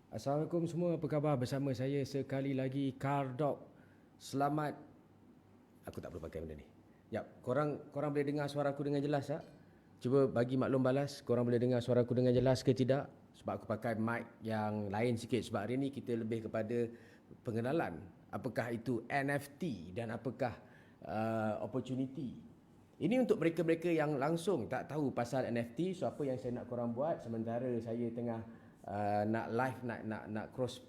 Assalamualaikum semua, apa khabar? Bersama saya sekali lagi Kardok. Selamat. Aku tak perlu pakai benda ni. Yap, korang boleh dengar suara aku dengan jelas tak? Cuba bagi maklum balas, korang boleh dengar suara aku dengan jelas ke tidak? Sebab aku pakai mic yang lain sikit. Sebab hari ni kita lebih kepada pengenalan. Apakah itu NFT dan apakah opportunity. Ini untuk mereka-mereka yang langsung tak tahu pasal NFT. So apa yang saya nak korang buat sementara saya tengah nak live, nak cross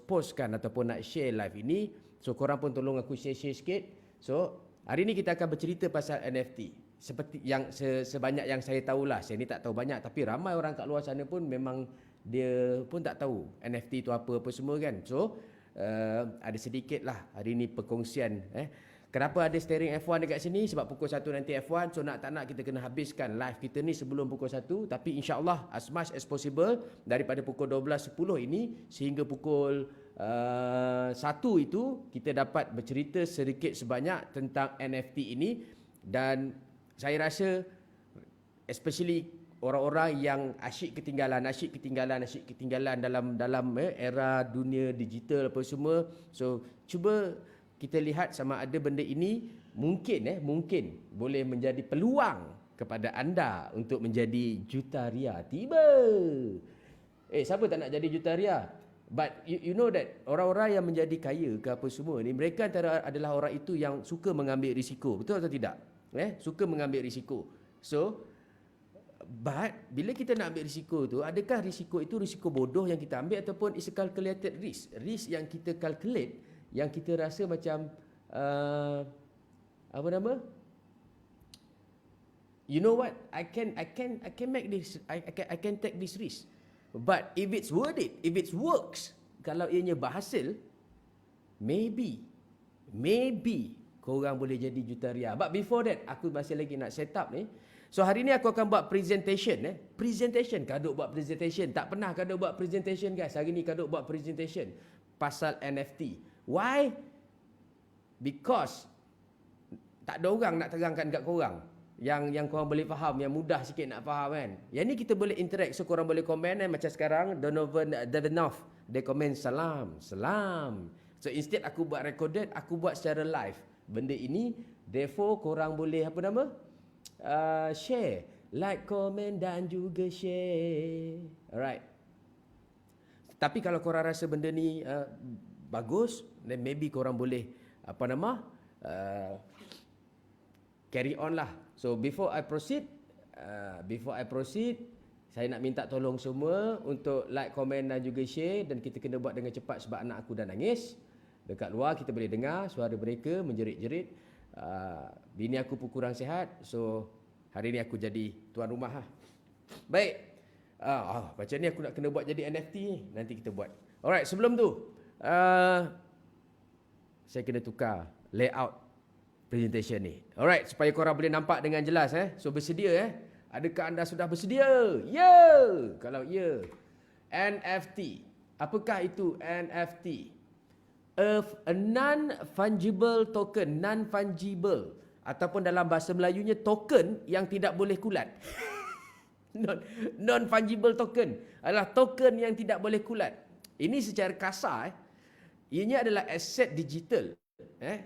postkan ataupun nak share live ini. So korang pun tolong aku share sikit. So hari ni kita akan bercerita pasal NFT. Seperti yang sebanyak yang saya tahulah. Saya ni tak tahu banyak, tapi ramai orang kat luar sana pun memang dia pun tak tahu NFT itu apa semua kan. So ada sedikit lah hari ni perkongsian. Kenapa ada steering F1 dekat sini? Sebab pukul 1 nanti F1. So nak tak nak kita kena habiskan live kita ni sebelum pukul 1. Tapi insyaAllah as much as possible daripada pukul 12.10 ini sehingga pukul 1 itu kita dapat bercerita sedikit sebanyak tentang NFT ini. Dan saya rasa especially orang-orang yang asyik ketinggalan dalam era dunia digital apa semua. So cuba kita lihat sama ada benda ini mungkin boleh menjadi peluang kepada anda untuk menjadi jutaria. Tiba. Siapa tak nak jadi jutaria? But you know that orang-orang yang menjadi kaya ke apa semua ni, mereka antara adalah orang itu yang suka mengambil risiko. Betul atau tidak? Suka mengambil risiko. So but bila kita nak ambil risiko tu, adakah risiko itu risiko bodoh yang kita ambil ataupun is a calculated risk? Risk yang kita calculate, yang kita rasa macam apa nama? You know what? I can make this. I can take this risk. But if it's worth it, if it works, kalau ianya berhasil, maybe korang boleh jadi jutaria. But before that, aku masih lagi nak set up ni. So hari ni aku akan buat presentation. Presentation. Kaduk buat presentation. Tak pernah Kaduk buat presentation guys. Hari ni Kaduk buat presentation pasal NFT. Why? Because tak ada orang nak terangkan kat korang yang korang boleh faham, yang mudah sikit nak faham kan. Yang ni kita boleh interact. So korang boleh komen macam sekarang Donovan Dadenov, dia komen salam. So instead aku buat recorded, aku buat secara live benda ini. Therefore korang boleh apa nama? Share, like, komen dan juga share. Alright. Tapi kalau korang rasa benda ni bagus, then maybe korang boleh apa nama? Carry on lah. So before I proceed, saya nak minta tolong semua untuk like, komen dan juga share. Dan kita kena buat dengan cepat sebab anak aku dah nangis. Dekat luar kita boleh dengar suara mereka menjerit-jerit. Bini aku pun kurang sihat. So hari ni aku jadi tuan rumah lah. Baik. Macam ni aku nak kena buat jadi NFT ni. Nanti kita buat. Alright, sebelum tu saya kena tukar layout presentation ni. Alright, supaya korang boleh nampak dengan jelas. So bersedia Adakah anda sudah bersedia? Ya. Kalau ya. NFT. Apakah itu NFT? A non-fungible token. Non-fungible. Ataupun dalam bahasa Melayunya token yang tidak boleh kulat. Non-fungible token adalah token yang tidak boleh kulat. Ini secara kasar ianya adalah aset digital.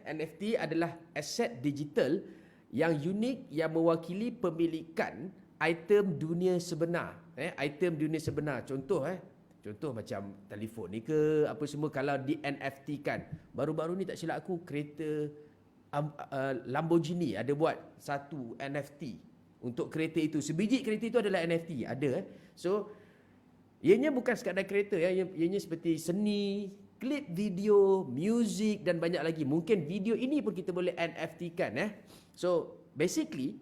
NFT adalah aset digital yang unik yang mewakili pemilikan item dunia sebenar. Item dunia sebenar. Contoh macam telefon ni ke apa semua kalau di NFT kan. Baru-baru ni tak silap aku kereta Lamborghini ada buat satu NFT untuk kereta itu. Sebiji kereta itu adalah NFT. Ada. So ianya bukan sekadar kereta ianya seperti seni, klip video, muzik dan banyak lagi. Mungkin video ini pun kita boleh NFT kan. So basically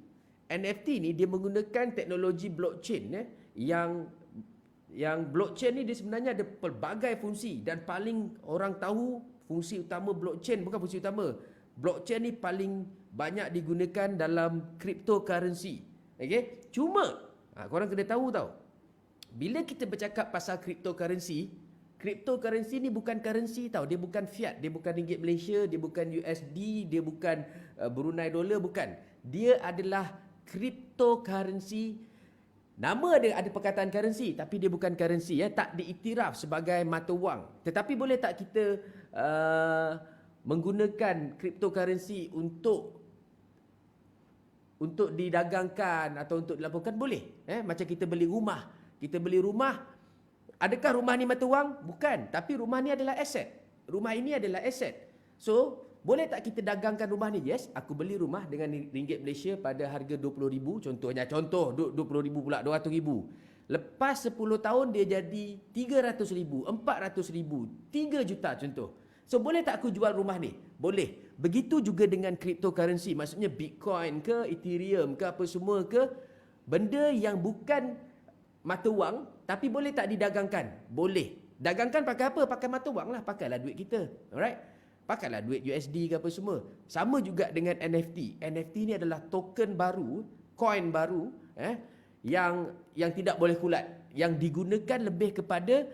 NFT ni dia menggunakan teknologi blockchain yang blockchain ni dia sebenarnya ada pelbagai fungsi. Dan paling orang tahu fungsi utama blockchain, bukan fungsi utama, blockchain ni paling banyak digunakan dalam cryptocurrency. Okay? Cuma korang kena tahu tau, bila kita bercakap pasal cryptocurrency ni bukan currency tau. Dia bukan fiat. Dia bukan ringgit Malaysia. Dia bukan USD. Dia bukan Brunei dollar. Bukan. Dia adalah cryptocurrency Nama ada perkataan currency, tapi dia bukan currency, tak diiktiraf sebagai mata wang. Tetapi boleh tak kita menggunakan cryptocurrency untuk didagangkan atau untuk dilaporkan? Boleh. Macam kita beli rumah. Kita beli rumah, adakah rumah ni mata wang? Bukan. Tapi rumah ni adalah aset. Rumah ini adalah aset. So, boleh tak kita dagangkan rumah ni? Yes, aku beli rumah dengan ringgit Malaysia pada harga RM20,000. Contoh, RM20,000 pula, RM200,000. Lepas 10 tahun dia jadi RM300,000, RM400,000, RM3 juta contoh. So, boleh tak aku jual rumah ni? Boleh. Begitu juga dengan cryptocurrency. Maksudnya Bitcoin ke, Ethereum ke, apa semua ke. Benda yang bukan mata wang, tapi boleh tak didagangkan? Boleh. Dagangkan pakai apa? Pakai mata wang lah. Pakailah duit kita. Alright? Pakailah duit USD ke apa semua. Sama juga dengan NFT. NFT ni adalah token baru, coin baru, yang tidak boleh kulat. Yang digunakan lebih kepada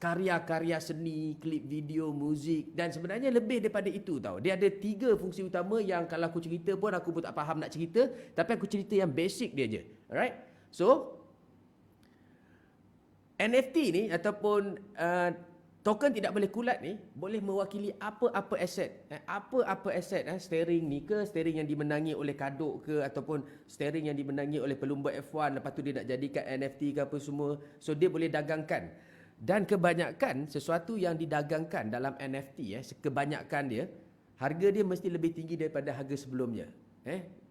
karya-karya seni, klip video, muzik, dan sebenarnya lebih daripada itu tau. Dia ada 3 fungsi utama yang kalau aku cerita pun aku pun tak faham nak cerita, tapi aku cerita yang basic dia je. Alright? So, NFT ni ataupun token tidak boleh kulat ni boleh mewakili apa-apa aset. Apa-apa aset, steering ni ke, steering yang dimenangi oleh Kadok ke, ataupun steering yang dimenangi oleh pelumba F1, lepas tu dia nak jadikan NFT ke apa semua. So dia boleh dagangkan. Dan kebanyakan sesuatu yang didagangkan dalam NFT, kebanyakan dia, harga dia mesti lebih tinggi daripada harga sebelumnya.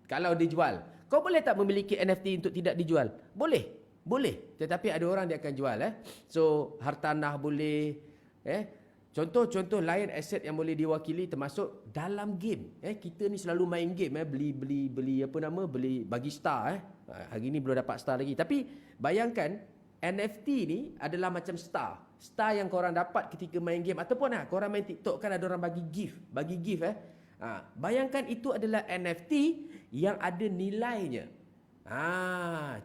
Kalau dijual, kau boleh tak memiliki NFT untuk tidak dijual? Boleh. Boleh. Tetapi ada orang dia akan jual. So hartanah boleh. Contoh-contoh lain aset yang boleh diwakili termasuk dalam game. Kita ni selalu main game, beli apa nama, beli bagi star. Hari ni belum dapat star lagi. Tapi bayangkan NFT ni adalah macam star. Star yang korang dapat ketika main game ataupun korang main TikTok kan ada orang bagi gift, bayangkan itu adalah NFT yang ada nilainya.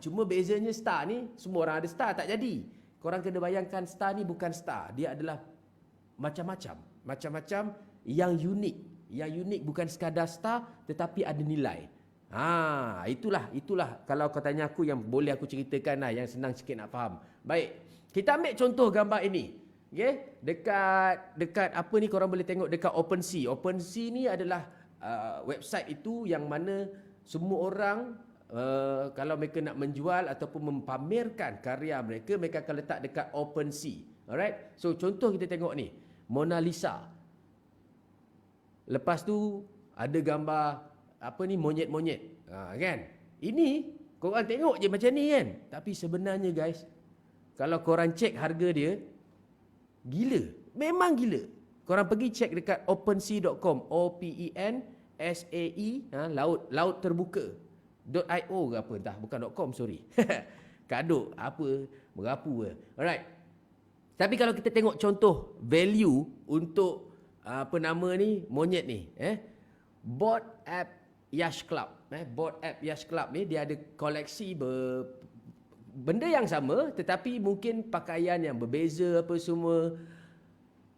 Cuma bezanya star ni semua orang ada star tak jadi. Korang kena bayangkan star ni bukan star. Dia adalah macam-macam yang unik. Yang unik bukan sekadar star tetapi ada nilai. Itulah kalau kau tanya aku yang boleh aku ceritakan lah, yang senang sikit nak faham. Baik, kita ambil contoh gambar ini. Okay? Dekat apa ni korang boleh tengok dekat OpenSea. OpenSea ni adalah website itu yang mana semua orang kalau mereka nak menjual ataupun mempamerkan karya mereka, mereka akan letak dekat OpenSea. Alright? So contoh kita tengok ni, Mona Lisa. Lepas tu ada gambar apa ni, monyet-monyet. Kan? Ini korang tengok je macam ni kan. Tapi sebenarnya guys, kalau korang cek harga dia, gila. Memang gila. Korang pergi cek dekat opensea.com, OPENSAE, laut terbuka. .io ke apa, entah, bukan .com, sorry. Kadok apa, berapu ke. Alright. Tapi kalau kita tengok contoh value untuk apa nama ni, monyet ni, Bored Ape Yacht Club. Bored Ape Yacht Club ni dia ada koleksi benda yang sama tetapi mungkin pakaian yang berbeza apa semua.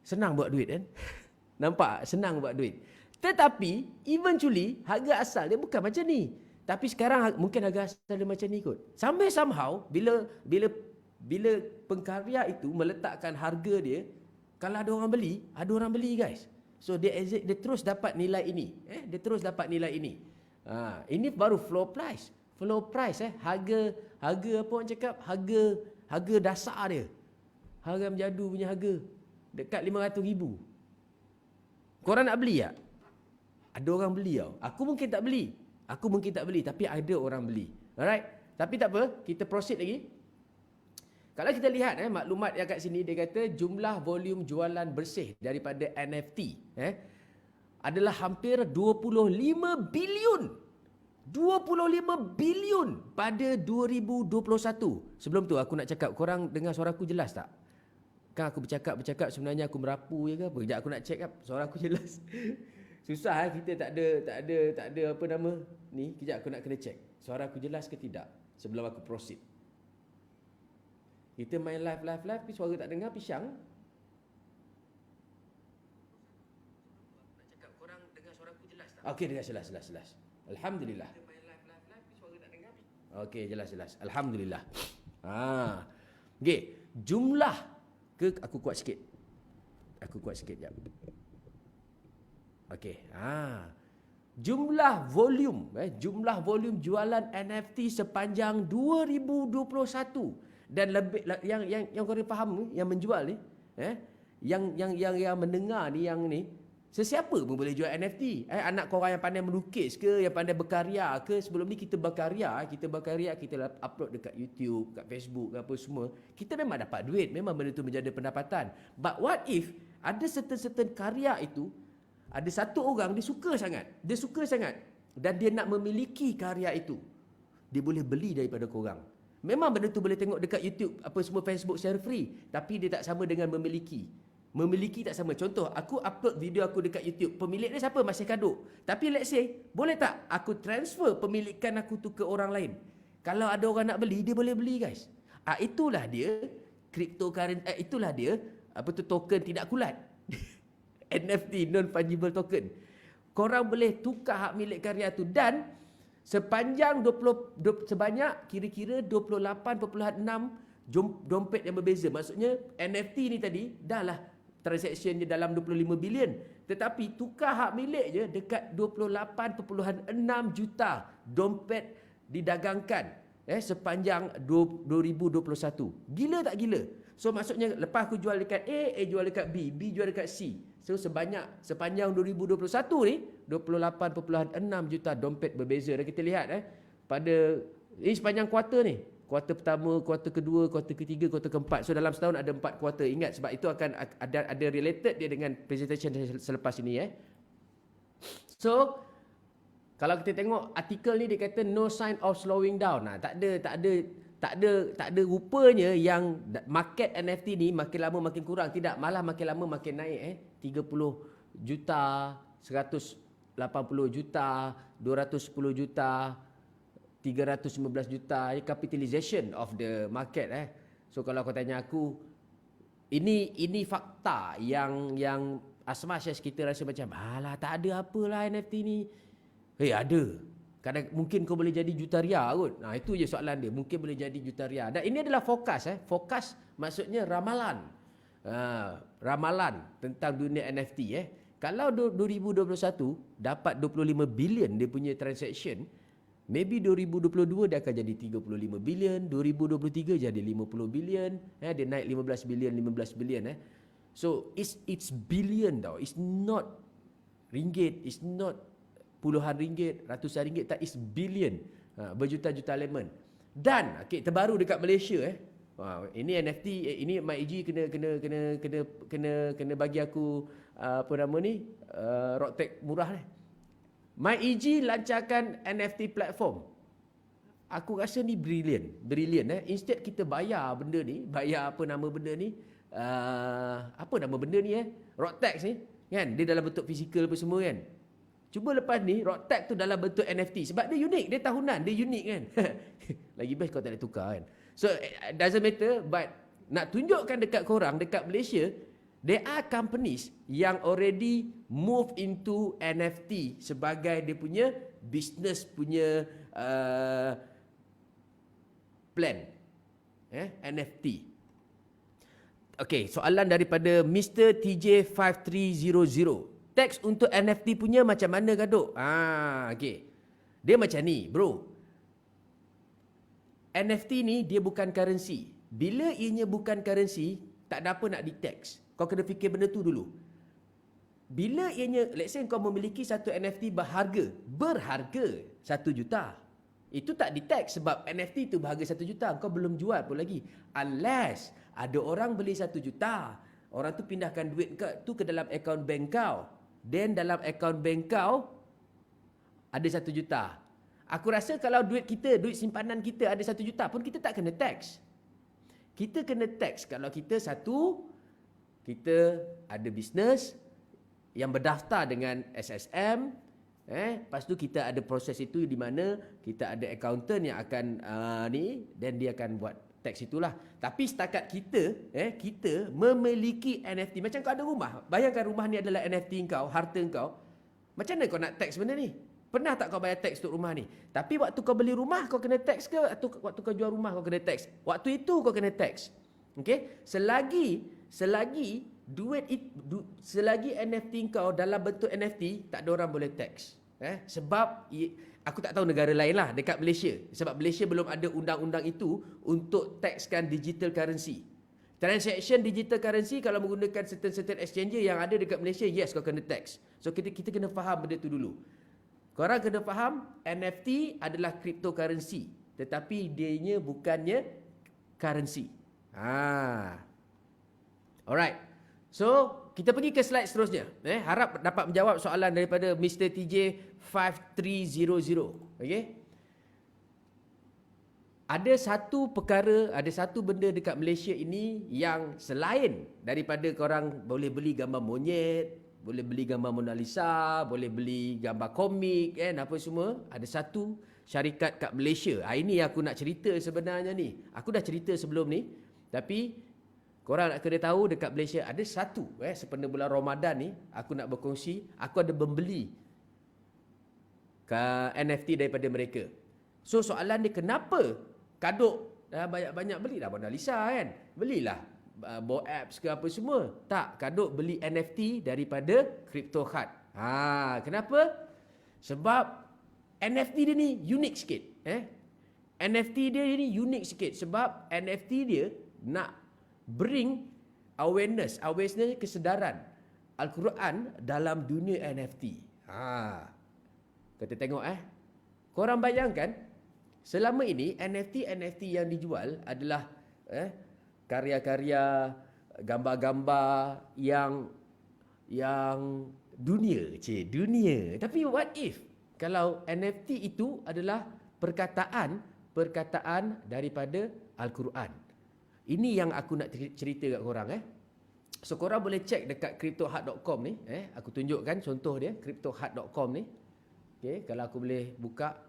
Senang buat duit kan? Nampak? Senang buat duit. Tetapi eventually harga asal dia bukan macam ni. Tapi sekarang mungkin harga asal dia macam ni kot. Sampai somehow bila pengkarya itu meletakkan harga dia, kalau ada orang beli guys. So dia terus dapat nilai ini. Dia terus dapat nilai ini. Ini baru floor price. Floor price harga apa orang cakap? Harga dasar dia. Harga menjadu punya harga dekat 500,000. Korang nak beli tak? Ada orang beli tau. Aku mungkin tak beli tapi ada orang beli. Alright? Tapi tak apa, kita proceed lagi. Kalau kita lihat maklumat yang kat sini, dia kata jumlah volume jualan bersih daripada NFT adalah hampir 25 bilion. 25 bilion pada 2021. Sebelum tu aku nak cakap, korang dengar suara aku jelas tak? Kan aku bercakap sebenarnya aku merapu je ke apa? Sekejap aku nak check suara aku jelas. Susah kita tak ada apa nama ni. Kejap aku nak kena check suara aku jelas ke tidak sebelum aku proceed. Kita main live tapi suara tak dengar, pisang. Nak cakap korang dengar suara aku jelas tak? Okey, dengar jelas. Alhamdulillah. Kita main live tapi suara tak dengar. Okey, jelas. Alhamdulillah. Okey, jumlah aku kuat sikit. Jap. Okey. Jumlah volume jualan NFT sepanjang 2021 dan lebih yang korang faham ni, yang menjual ni, yang mendengar ni, yang ni, sesiapa pun boleh jual NFT. Anak korang yang pandai melukis ke, yang pandai berkarya ke, sebelum ni kita berkarya, kita upload dekat YouTube, kat Facebook, apa semua, kita memang dapat duit, memang benda tu menjadi pendapatan. But what if ada certain karya itu, ada satu orang dia suka sangat dan dia nak memiliki karya itu, dia boleh beli daripada korang. Memang benda tu boleh tengok dekat YouTube, apa semua, Facebook share free, tapi dia tak sama dengan memiliki. Memiliki tak sama. Contoh, aku upload video aku dekat YouTube, pemilik dia siapa? Masih Kaduk. Tapi let's say, boleh tak aku transfer pemilikan aku tu ke orang lain? Kalau ada orang nak beli, dia boleh beli, guys. Itulah dia cryptocurrency, itulah dia token tidak kulat. NFT, non-fungible token. Korang boleh tukar hak milik karya tu, dan sepanjang sebanyak kira-kira 28.6 dompet yang berbeza. Maksudnya NFT ni tadi dah lah transaction dia dalam 25 bilion, tetapi tukar hak milik je dekat 28.6 juta dompet didagangkan sepanjang 2021. Gila tak gila? So maksudnya lepas aku jual dekat A jual dekat B jual dekat C. So sepanjang 2021 ni 28.6 juta dompet berbeza. Dan kita lihat pada sepanjang kuarter ni, kuarter pertama, kuarter kedua, kuarter ketiga, kuarter keempat. So dalam setahun ada 4 kuarter. Ingat, sebab itu akan ada related dia dengan presentation selepas ini. So kalau kita tengok artikel ni, dia kata no sign of slowing down. Tak ada rupanya yang market NFT ni makin lama makin kurang. Tidak, malah makin lama makin naik. 30 juta, 180 juta, 210 juta, 315 juta. Capitalization of the market. So kalau kau tanya aku, ini fakta yang as much as kita rasa macam alah tak ada apalah NFT ni. Ada. Kadang mungkin kau boleh jadi jutaria kot. Itu je soalan dia. Mungkin boleh jadi jutaria. Dan ini adalah fokus. Fokus maksudnya ramalan. Ramalan tentang dunia NFT. Kalau 2021 dapat 25 bilion dia punya transaction, maybe 2022 dia akan jadi 35 bilion, 2023 jadi 50 bilion, dia naik 15 bilion. So it's billion tau. It's not ringgit, it's not puluhan ringgit, ratusan ringgit, tak, is billion. Berjuta-juta lemon. Dan terbaru dekat Malaysia ini NFT, ini MyEG kena bagi aku apa nama ni, Rocktech murah ni. MyEG lancarkan NFT platform. Aku rasa ni brilliant. Instead kita bayar benda ni, bayar apa nama benda ni, apa nama benda ni Rocktech ni kan, dia dalam bentuk fizikal apa semua kan. Cuba lepas ni Rocktech tu dalam bentuk NFT, sebab dia unik, dia tahunan, dia unik kan. Lagi best kau tak boleh tukar kan. So it doesn't matter, but nak tunjukkan dekat korang, dekat Malaysia, there are companies yang already move into NFT sebagai dia punya business punya plan. NFT. Okay, soalan daripada Mr. TJ5300. Teks untuk NFT punya macam mana Kaduk? Okay. Dia macam ni, bro. NFT ni dia bukan currency. Bila ianya bukan currency, tak ada apa nak di-tax. Kau kena fikir benda tu dulu. Bila ianya, let's say kau memiliki satu NFT berharga 1 juta. Itu tak di-tax sebab NFT tu berharga 1 juta. Kau belum jual pun lagi. Unless ada orang beli 1 juta. Orang tu pindahkan duit tu ke dalam akaun bank kau. Then dalam akaun bank kau ada 1 juta. Aku rasa kalau duit simpanan kita ada 1 juta pun kita tak kena tax. Kita kena tax kalau kita ada bisnes yang berdaftar dengan SSM. Lepas tu kita ada proses itu di mana kita ada accountant yang akan dan dia akan buat tax itulah. Tapi setakat kita memiliki NFT. Macam kau ada rumah. Bayangkan rumah ni adalah NFT kau, harta kau. Macam mana kau nak tax benda ni? Pernah tak kau bayar teks untuk rumah ni? Tapi waktu kau beli rumah kau kena teks ke? Atau waktu kau jual rumah kau kena teks? Waktu itu kau kena teks. Okey? Selagi selagi NFT kau dalam bentuk NFT, tak ada orang boleh teks. Sebab aku tak tahu negara lain lah dekat Malaysia. Sebab Malaysia belum ada undang-undang itu untuk tekskan digital currency. Transaction digital currency kalau menggunakan certain exchanger yang ada dekat Malaysia, yes kau kena tax. So kita kena faham benda tu dulu. Korang kena faham NFT adalah cryptocurrency, tetapi dianya bukannya currency. Alright. So kita pergi ke slide seterusnya. Harap dapat menjawab soalan daripada Mr. TJ 5300. Okey. Ada satu benda dekat Malaysia ini yang selain daripada korang boleh beli gambar monyet, boleh beli gambar Mona Lisa, boleh beli gambar komik, apa semua. Ada satu syarikat kat Malaysia. Ini aku nak cerita sebenarnya ni. Aku dah cerita sebelum ni, tapi korang nak kena tahu dekat Malaysia ada satu, sepanjang bulan Ramadan ni, aku nak berkongsi, aku ada membeli NFT daripada mereka. So soalan dia, kenapa Kadok dah banyak-banyak beli dah Mona Lisa kan? Belilah Bo Apps ke apa semua. Tak, Kadok beli NFT daripada Crypto Hut. Kenapa? Sebab NFT dia ni unik sikit. NFT dia ni unik sikit sebab NFT dia nak bring awareness kesedaran Al-Quran dalam dunia NFT. Kita tengok korang bayangkan selama ini NFT yang dijual adalah karya-karya, gambar-gambar yang dunia. Tapi what if kalau NFT itu adalah perkataan daripada Al-Quran? Ini yang aku nak cerita kat korang. So korang boleh check dekat cryptohut.com ni. Aku tunjukkan contoh dia, cryptohut.com ni. Okay, kalau aku boleh buka.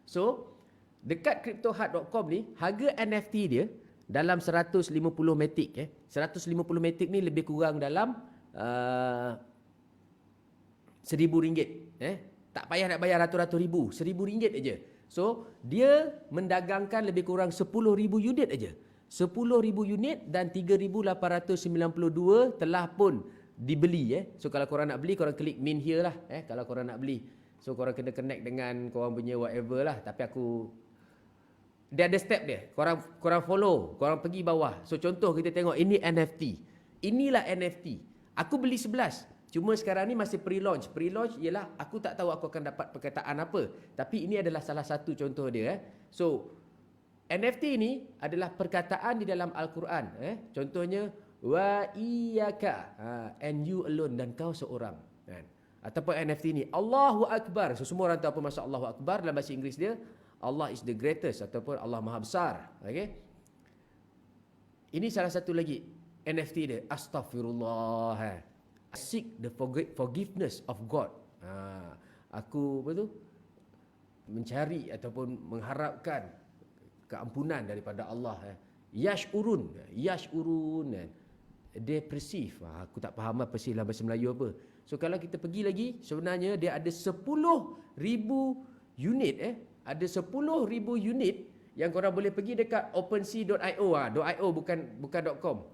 So dekat cryptohut.com ni, harga NFT dia dalam 150 matic. 150 matic ni lebih kurang dalam RM1,000. Tak payah nak bayar ratus-ratus ribu, RM1,000 aja. So dia mendagangkan lebih kurang 10,000 unit aja. 10,000 unit dan 3,892 telah pun dibeli. So kalau korang nak beli, korang klik mint here lah. Kalau korang nak beli, so korang kena connect dengan korang punya whatever lah. Tapi dia ada step dia. Korang follow, korang pergi bawah. So contoh kita tengok ini NFT. Inilah NFT. Aku beli 11. Cuma sekarang ni masih pre-launch. Pre-launch ialah aku tak tahu aku akan dapat perkataan apa. Tapi ini adalah salah satu contoh dia. So NFT ini adalah perkataan di dalam Al-Quran. Contohnya wa iyyaka, and you alone, dan kau seorang. Ataupun NFT ini Allahu Akbar. So semua orang tahu apa maksud Allahu Akbar. Dalam bahasa Inggeris dia Allah is the greatest ataupun Allah Maha Besar. Okay? Ini salah satu lagi NFT dia. Astaghfirullah. Seek the forgiveness of God. Aku mencari ataupun mengharapkan keampunan daripada Allah. Yash'urun. Depresif. Aku tak faham apa sih dalam bahasa Melayu apa. So kalau kita pergi lagi, sebenarnya dia ada 10,000 unit. Ada 10,000 unit yang korang boleh pergi dekat OpenSea.io. .io bukan .com.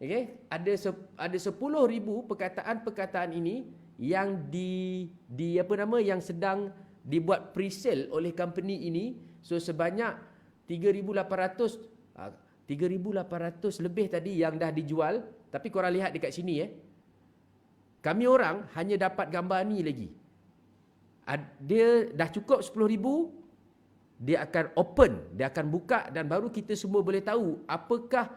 Okay? Ada 10,000 perkataan-perkataan ini yang yang sedang dibuat pre-sale oleh company ini. So sebanyak 3,800 lebih tadi yang dah dijual. Tapi korang lihat dekat sini. Kami orang hanya dapat gambar ni lagi. Dia dah cukup 10,000. Dia akan open, dia akan buka dan baru kita semua boleh tahu apakah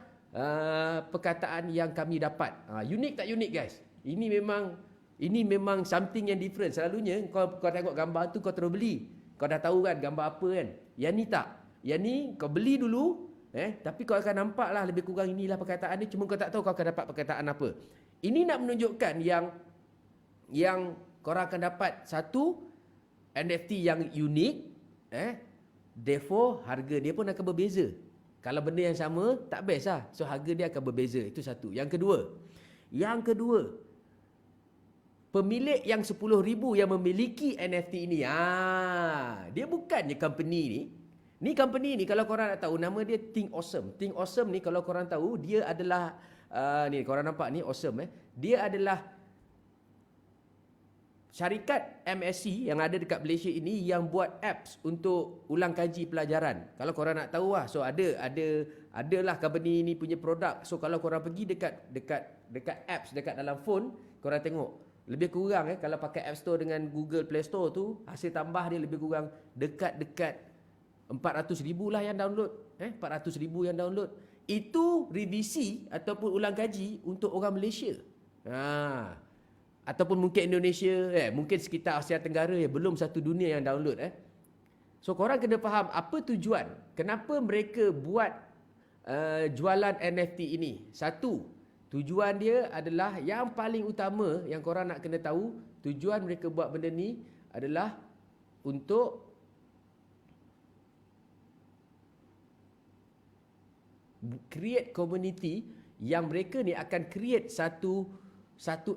perkataan yang kami dapat. Unik tak unik guys? Ini memang something yang different. Selalunya kau tengok gambar tu kau terus beli. Kau dah tahu kan gambar apa kan? Yang ni tak. Yang ni kau beli dulu, tapi kau akan nampak lah lebih kurang inilah perkataan ni, cuma kau tak tahu kau akan dapat perkataan apa. Ini nak menunjukkan yang korang akan dapat satu NFT yang unik, therefore harga dia pun akan berbeza. Kalau benda yang sama, tak best lah. So harga dia akan berbeza. Itu satu. Yang kedua, pemilik yang 10,000 yang memiliki NFT ini. Dia bukannya company ni. Ni company ni kalau korang nak tahu nama dia Think Awesome. Think Awesome ni kalau korang tahu dia adalah ni korang nampak ni Awesome Dia adalah syarikat MSc yang ada dekat Malaysia ini yang buat apps untuk ulang kaji pelajaran. Kalau korang nak tahu so adalah company ni punya produk. So kalau korang pergi dekat apps dekat dalam phone, korang tengok lebih kurang kalau pakai App Store dengan Google Play Store tu, hasil tambah dia lebih kurang dekat 400,000 lah yang download. 400,000 yang download. Itu revisi ataupun ulang kaji untuk orang Malaysia. Ataupun mungkin Indonesia, mungkin sekitar Asia Tenggara belum satu dunia yang download. So korang kena faham apa tujuan, kenapa mereka buat jualan NFT ini. Satu, tujuan dia adalah yang paling utama yang korang nak kena tahu, tujuan mereka buat benda ni adalah untuk create community yang mereka ni akan create satu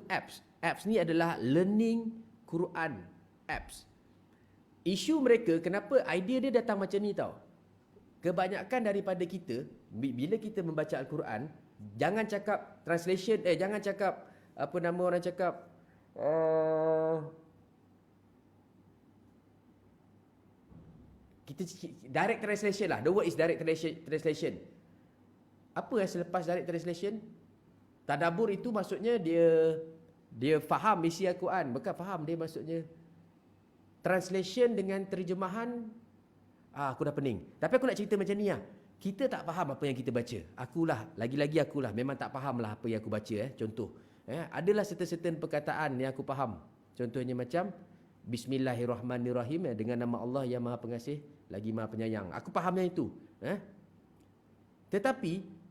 apps. Apps ni adalah learning Quran apps. Isu mereka, kenapa idea dia datang macam ni tau. Kebanyakan daripada kita, bila kita membaca Al-Quran, jangan cakap translation, jangan cakap, apa nama orang cakap, kita direct translation lah. The word is direct translation. Apa yang selepas direct translation? Tadabbur itu maksudnya dia faham isi Al-Quran. Bukan faham, dia maksudnya translation dengan terjemahan. Aku dah pening. Tapi aku nak cerita macam ni lah. Kita tak faham apa yang kita baca. Lagi-lagi akulah memang tak faham lah apa yang aku baca. Contoh, adalah certain perkataan yang aku faham. Contohnya macam Bismillahirrahmanirrahim, dengan nama Allah yang Maha Pengasih lagi Maha Penyayang. Aku faham yang itu. Tetapi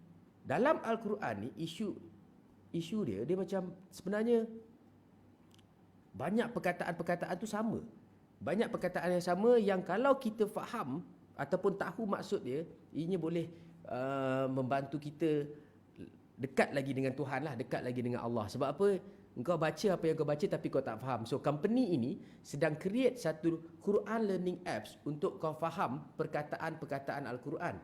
dalam Al-Quran ni isu dia macam sebenarnya banyak perkataan-perkataan tu sama. Banyak perkataan yang sama yang kalau kita faham ataupun tahu maksud dia, ianya boleh membantu kita dekat lagi dengan Tuhan lah, dekat lagi dengan Allah. Sebab apa? Engkau baca apa yang kau baca tapi kau tak faham. So company ini sedang create satu Quran learning apps untuk kau faham perkataan-perkataan Al-Quran.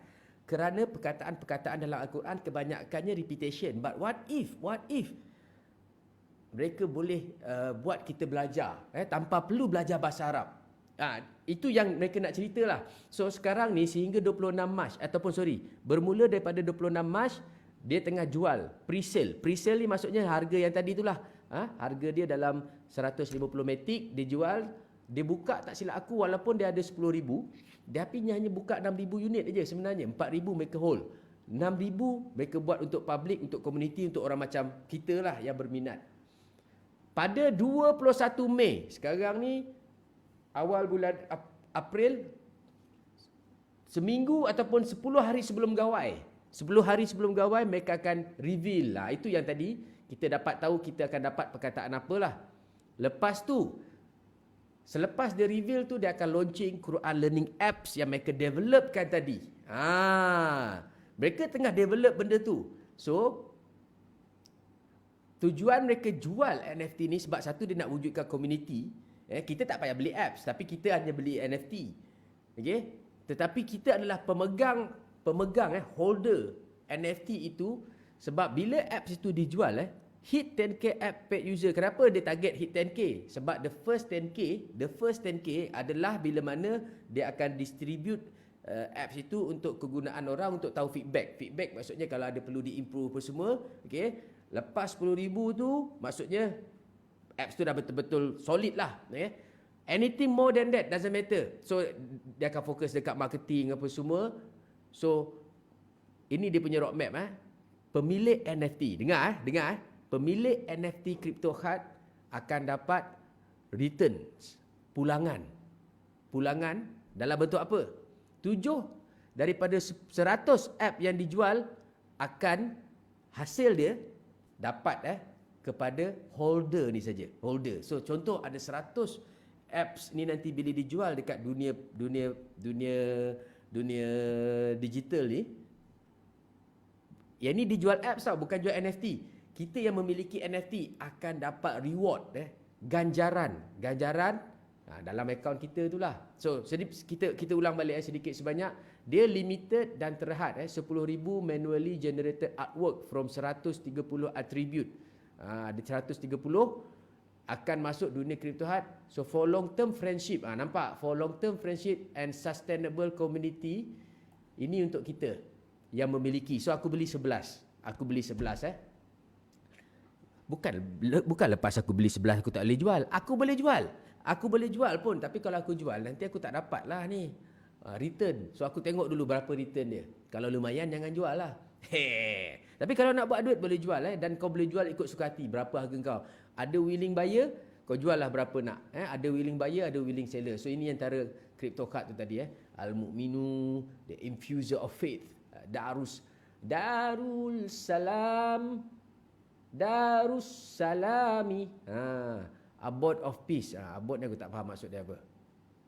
Kerana perkataan-perkataan dalam Al-Quran kebanyakannya repetition. But what if mereka boleh buat kita belajar tanpa perlu belajar bahasa Arab. Itu yang mereka nak ceritalah. So sekarang ni sehingga 26 Mac bermula daripada 26 Mac dia tengah jual pre-sale. Pre-sale ni maksudnya harga yang tadi itulah. Harga dia dalam 150 matic dia jual. Dia buka tak silap aku walaupun dia ada 10,000, dia tapi hanya buka 6,000 unit aja sebenarnya. 4,000 mereka hold. 6,000 mereka buat untuk public, untuk community, untuk orang macam kita lah yang berminat. Pada 21 Mei, sekarang ni awal bulan April, seminggu ataupun 10 hari sebelum gawai. 10 hari sebelum gawai mereka akan reveal lah. Itu yang tadi kita dapat tahu kita akan dapat perkataan apalah. Lepas tu, selepas dia reveal tu, dia akan launching Quran Learning Apps yang mereka developkan tadi. Mereka tengah develop benda tu. So, tujuan mereka jual NFT ni sebab satu dia nak wujudkan community. Kita tak payah beli apps, tapi kita hanya beli NFT. Okay? Tetapi kita adalah pemegang holder NFT itu. Sebab bila apps itu dijual, hit 10k app paid user. Kenapa dia target hit 10k? Sebab the first 10k adalah bila mana dia akan distribute apps itu untuk kegunaan orang untuk tahu feedback. Feedback maksudnya kalau ada perlu diimprove apa semua. Okay? Lepas 10,000 tu maksudnya apps tu dah betul-betul solid lah. Okay? Anything more than that doesn't matter. So dia akan fokus dekat marketing apa semua. So ini dia punya roadmap. Pemilik NFT, dengar. Pemilik NFT CryptoHeart akan dapat returns, pulangan dalam bentuk apa? 7 daripada 100 app yang dijual akan hasil dia dapat kepada holder ni saja. Holder. So contoh ada 100 apps ni nanti bila dijual dekat dunia digital ni. Yang ni dijual apps tau, bukan jual NFT. Kita yang memiliki NFT akan dapat reward ganjaran. Dalam akaun kita itulah. So kita ulang balik sedikit sebanyak. Dia limited dan terhad 10,000 manually generated artwork from 130 attribute. Ada 130 akan masuk dunia crypto art. So for long term friendship, nampak? For long term friendship and sustainable community, ini untuk kita yang memiliki. So aku beli 11. Bukan lepas aku beli 11 aku tak boleh jual. Aku boleh jual pun, tapi kalau aku jual nanti aku tak dapat lah ni return. So aku tengok dulu berapa return dia. Kalau lumayan jangan jual lah. Tapi kalau nak buat duit boleh jual dan kau boleh jual ikut suka hati. Berapa harga kau? Ada willing buyer, kau jual lah berapa nak. Ada willing buyer, ada willing seller. So ini antara crypto card tu tadi. Al-Mu'minu, the infuser of faith, Darul Salami, abode of peace. Abode ni aku tak faham maksud dia apa.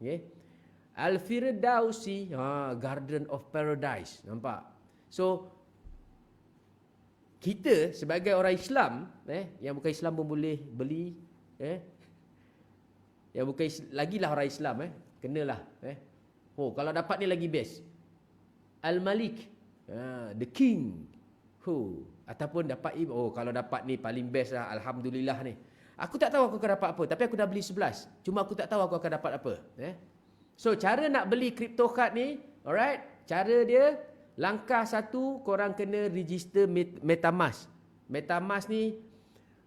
Okay. Al-Firdausi, garden of paradise. Nampak? So kita sebagai orang Islam, yang bukan Islam pun boleh beli, yang bukan lagilah orang Islam, kenalah, kalau dapat ni lagi best. Al-Malik, the king, ataupun dapat kalau dapat ni paling best lah, alhamdulillah ni. Aku tak tahu aku akan dapat apa, tapi aku dah beli 11. Cuma aku tak tahu aku akan dapat apa. So cara nak beli crypto card ni, alright, cara dia, langkah satu, korang kena register MetaMask. MetaMask ni,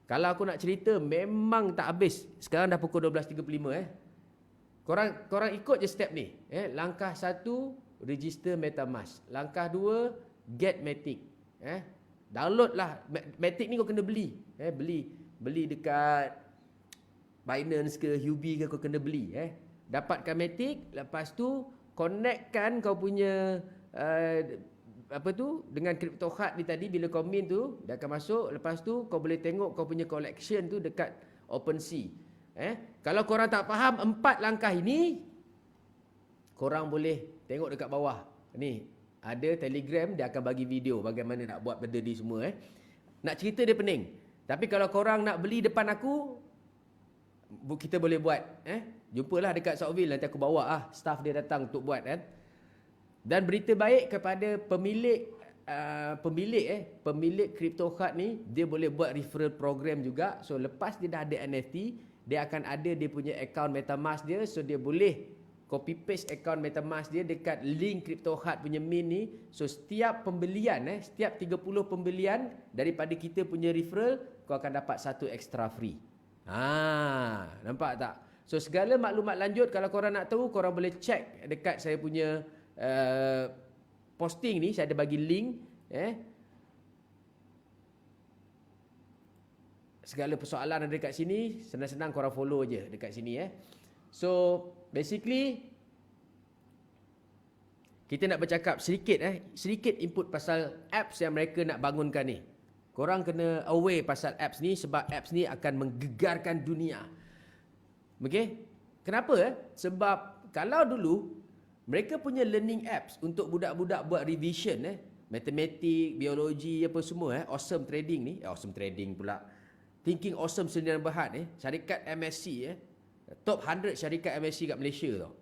kalau aku nak cerita, memang tak habis. Sekarang dah pukul 12.35. Korang ikut je step ni. Langkah satu, register MetaMask. Langkah dua, get Matic. Download lah. Matic ni kau kena beli. Beli dekat Binance ke, Huobi ke, kau kena beli. Dapatkan Matic, lepas tu connectkan kau punya dengan crypto card ni tadi. Bila kau mint tu, dia akan masuk. Lepas tu kau boleh tengok kau punya collection tu dekat OpenSea. Kalau korang tak faham 4 langkah ini, korang boleh tengok dekat bawah. Ni ada Telegram, dia akan bagi video bagaimana nak buat benda ni semua. Nak cerita dia pening. Tapi kalau korang nak beli depan aku, kita boleh buat. Jumpalah dekat Southville, nanti aku bawa staff dia datang untuk buat. Dan berita baik kepada pemilik crypto card ni, dia boleh buat referral program juga. So lepas dia dah ada NFT, dia akan ada dia punya account MetaMask dia. So dia boleh copy paste account MetaMask dia dekat link crypto card punya mint ni. So setiap pembelian, setiap 30 pembelian daripada kita punya referral, kau akan dapat 1 extra free. Nampak tak? So segala maklumat lanjut, kalau korang nak tahu, korang boleh check dekat saya punya posting ni. Saya ada bagi link. Segala persoalan ada dekat sini, senang-senang korang follow je dekat sini. So basically kita nak bercakap sedikit input pasal apps yang mereka nak bangunkan ni. Korang kena aware pasal apps ni, sebab apps ni akan menggegarkan dunia. Okay? Kenapa? Sebab kalau dulu mereka punya learning apps untuk budak-budak buat revision, matematik, biologi, apa semua, awesome trading pula. Thinking Awesome Sdn Bhd, syarikat MSC, top 100 syarikat MSC kat Malaysia tau.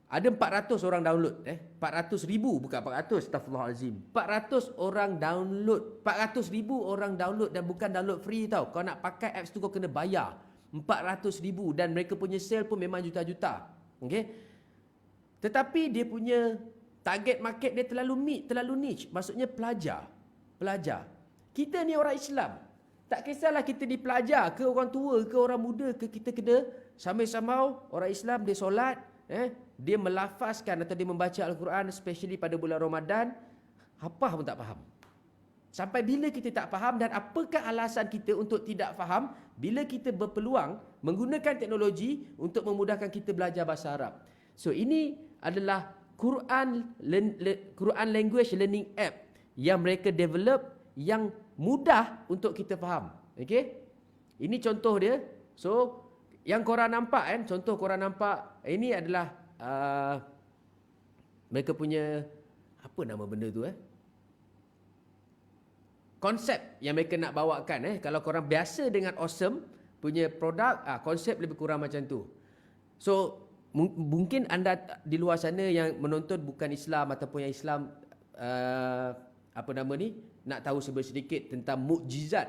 Ada 400 orang download. 400,000, bukan 400, astagfirullahalazim. 400 orang download. 400,000 orang download, dan bukan download free tau. Kau nak pakai apps tu kau kena bayar. 400,000, dan mereka punya sale pun memang juta-juta. Okay? Tetapi dia punya target market dia terlalu niche. Maksudnya pelajar. Kita ni orang Islam. Tak kisahlah kita ni pelajar ke orang tua ke orang muda ke, kita kena sama-sama orang Islam. Dia solat, dia melafazkan atau dia membaca Al-Quran, especially pada bulan Ramadan, apa pun tak faham. Sampai bila kita tak faham, dan apakah alasan kita untuk tidak faham bila kita berpeluang menggunakan teknologi untuk memudahkan kita belajar bahasa Arab. So ini adalah Quran Language Learning App yang mereka develop, yang mudah untuk kita faham. Okay? Ini contoh dia. So yang korang nampak contoh korang nampak, ini adalah mereka punya, apa nama benda tu, konsep yang mereka nak bawakan. Kalau korang biasa dengan Awesome, punya produk, konsep lebih kurang macam tu. So mungkin anda di luar sana yang menonton bukan Islam ataupun yang Islam nak tahu sedikit tentang mukjizat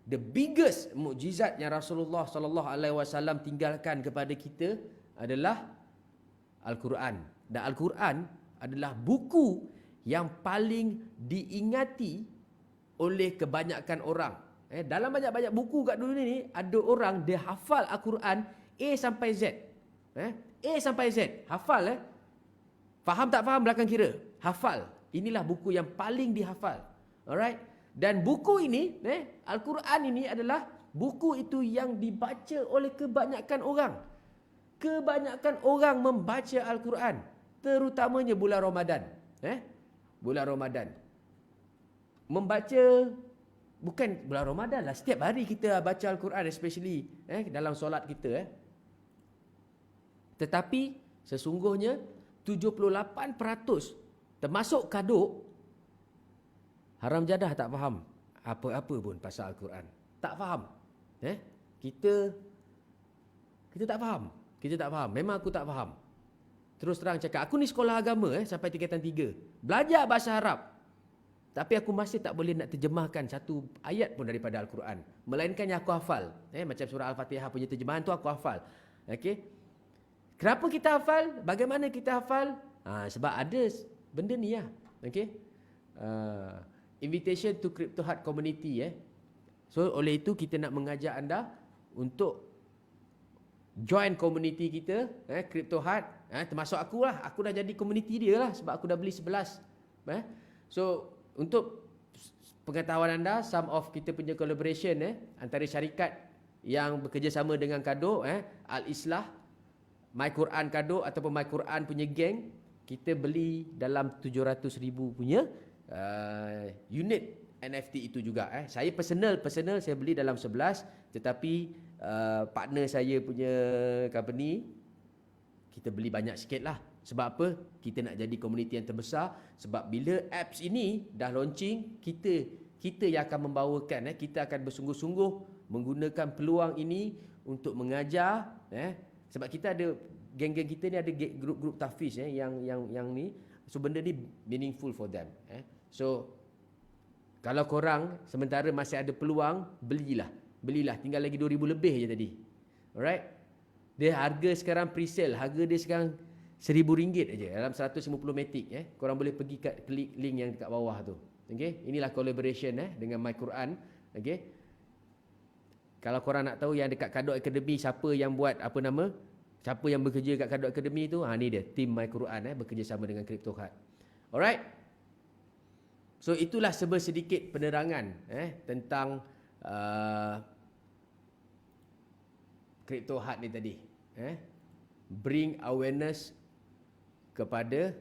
the biggest mukjizat yang Rasulullah sallallahu alaihi wasallam tinggalkan kepada kita adalah Al-Quran. Dan Al-Quran adalah buku yang paling diingati oleh kebanyakan orang. Dalam banyak-banyak buku kat dunia ni, ada orang dia hafal Al-Quran A sampai Z. A sampai Z. Hafal Faham tak faham belakang kira? Hafal. Inilah buku yang paling dihafal. Alright? Dan buku ini, Al-Quran ini adalah buku itu yang dibaca oleh kebanyakan orang. Kebanyakan orang membaca Al-Quran, terutamanya bulan Ramadan. Bulan Ramadan. Membaca bukan bulan Ramadan lah, setiap hari kita baca Al-Quran, especially dalam solat kita. Tetapi sesungguhnya 78% termasuk kaduk haram jadah tak faham apa-apa pun pasal Al-Quran. Tak faham. Kita tak faham. Kita tak faham. Memang aku tak faham. Terus terang cakap, aku ni sekolah agama sampai tingkatan 3. Belajar bahasa Arab. Tapi aku masih tak boleh nak terjemahkan satu ayat pun daripada Al-Quran. Melainkan yang aku hafal. Macam surah Al-Fatihah punya terjemahan tu aku hafal. Okey. Kenapa kita hafal? Bagaimana kita hafal? Sebab ada benda ni lah. Okey. Invitation to Crypto Heart Community. So oleh itu kita nak mengajak anda untuk join community kita, Crypto Heart, termasuk aku lah. Aku dah jadi community dia lah sebab aku dah beli 11. So untuk pengetahuan anda, some of kita punya collaboration antara syarikat yang bekerjasama dengan Kado, Al-Islah, My Quran Kado ataupun My Quran punya geng, kita beli dalam 700,000 punya unit NFT itu juga. Saya personal saya beli dalam 11, tetapi partner saya punya company kita beli banyak sikit lah. Sebab apa? Kita nak jadi komuniti yang terbesar. Sebab bila apps ini dah launching, kita yang akan membawakan, kita akan bersungguh-sungguh menggunakan peluang ini untuk mengajar. Sebab kita ada geng-geng kita ni ada grup-grup tahfiz yang ni. So benda ni meaningful for them. So kalau korang sementara masih ada peluang, belilah. Tinggal lagi 2,000 lebih je tadi. Alright? Dia harga sekarang pre-sale, harga dia sekarang RM1,000 aja dalam 150 matic. Korang boleh pergi klik link yang dekat bawah tu. Okay? Inilah collaboration dengan My Quran. Okay? Kalau korang nak tahu yang dekat Kadok Academy, siapa yang buat siapa yang bekerja kat Kadok Academy tu, ni dia, team My Quran bekerjasama dengan Crypto Heart. Alright? So itulah sedikit penerangan tentang Crypto Heart ni tadi. Bring awareness kepada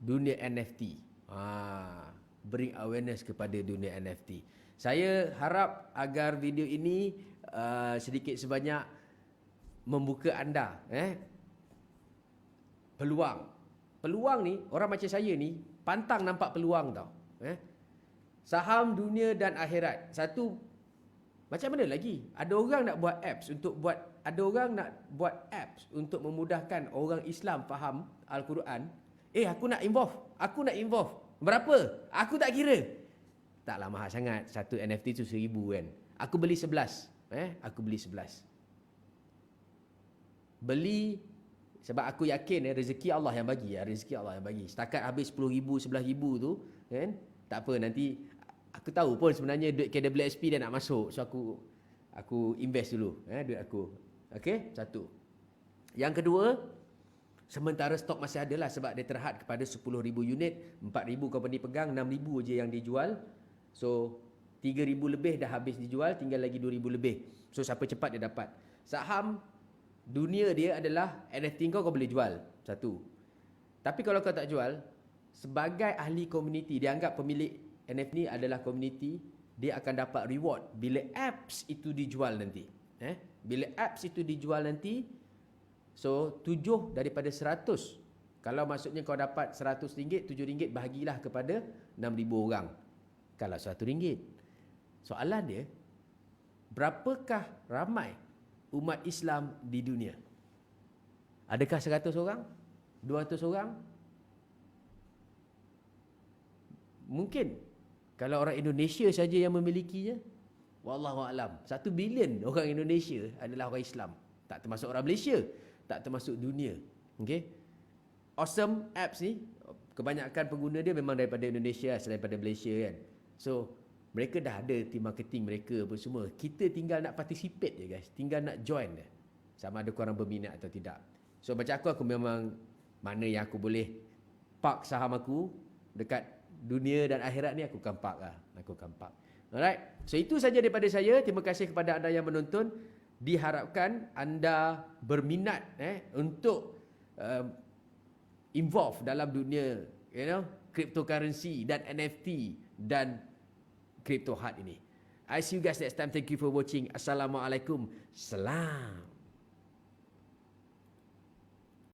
dunia NFT. Bring awareness kepada dunia NFT. Saya harap agar video ini sedikit sebanyak membuka anda peluang. Peluang ni, orang macam saya ni pantang nampak peluang tau. Saham dunia dan akhirat. Satu, macam mana lagi? Ada orang nak buat apps untuk memudahkan orang Islam faham Al-Quran. Aku nak involve. Berapa? Aku tak kira. Taklah mahal sangat. Satu NFT tu 1,000 kan. Aku beli 11. Beli sebab aku yakin rezeki Allah yang bagi. Setakat habis 10,000, 11,000 tu kan. Tak apa, nanti aku tahu pun sebenarnya duit KWSP dia nak masuk. So aku invest dulu duit aku. Okey, satu. Yang kedua, sementara stok masih ada lah sebab dia terhad kepada 10,000 unit, 4,000 company pegang, 6,000 je yang dijual. So 3,000 lebih dah habis dijual, tinggal lagi 2,000 lebih. So siapa cepat dia dapat. Saham dunia dia adalah NFT kau boleh jual. Satu. Tapi kalau kau tak jual, sebagai ahli komuniti, dia anggap pemilik NFT ni adalah komuniti, dia akan dapat reward bila apps itu dijual nanti. Bila apps itu dijual nanti, so 7 daripada 100. Kalau maksudnya kau dapat RM100, RM7 bahagilah kepada 6,000 orang. Kalau RM100. Soalan dia, berapakah ramai umat Islam di dunia? Adakah 100 orang? 200 orang? Mungkin. Kalau orang Indonesia saja yang memilikinya, wallahu a'lam. 1 bilion orang Indonesia adalah orang Islam. Tak termasuk orang Malaysia, tak termasuk dunia. Okey. Awesome apps ni, kebanyakan pengguna dia memang daripada Indonesia selain daripada Malaysia kan. So, mereka dah ada team marketing mereka apa semua. Kita tinggal nak participate je guys. Tinggal nak join je. Sama ada korang berminat atau tidak. So, macam aku memang mana yang aku boleh park saham aku dekat dunia dan akhirat ni, aku akan park lah. Aku akan park. Alright. So, itu saja daripada saya. Terima kasih kepada anda yang menonton. Diharapkan anda berminat untuk involve dalam dunia cryptocurrency dan NFT dan crypto hard ini. I see you guys next time. Thank you for watching. Assalamualaikum. Salam.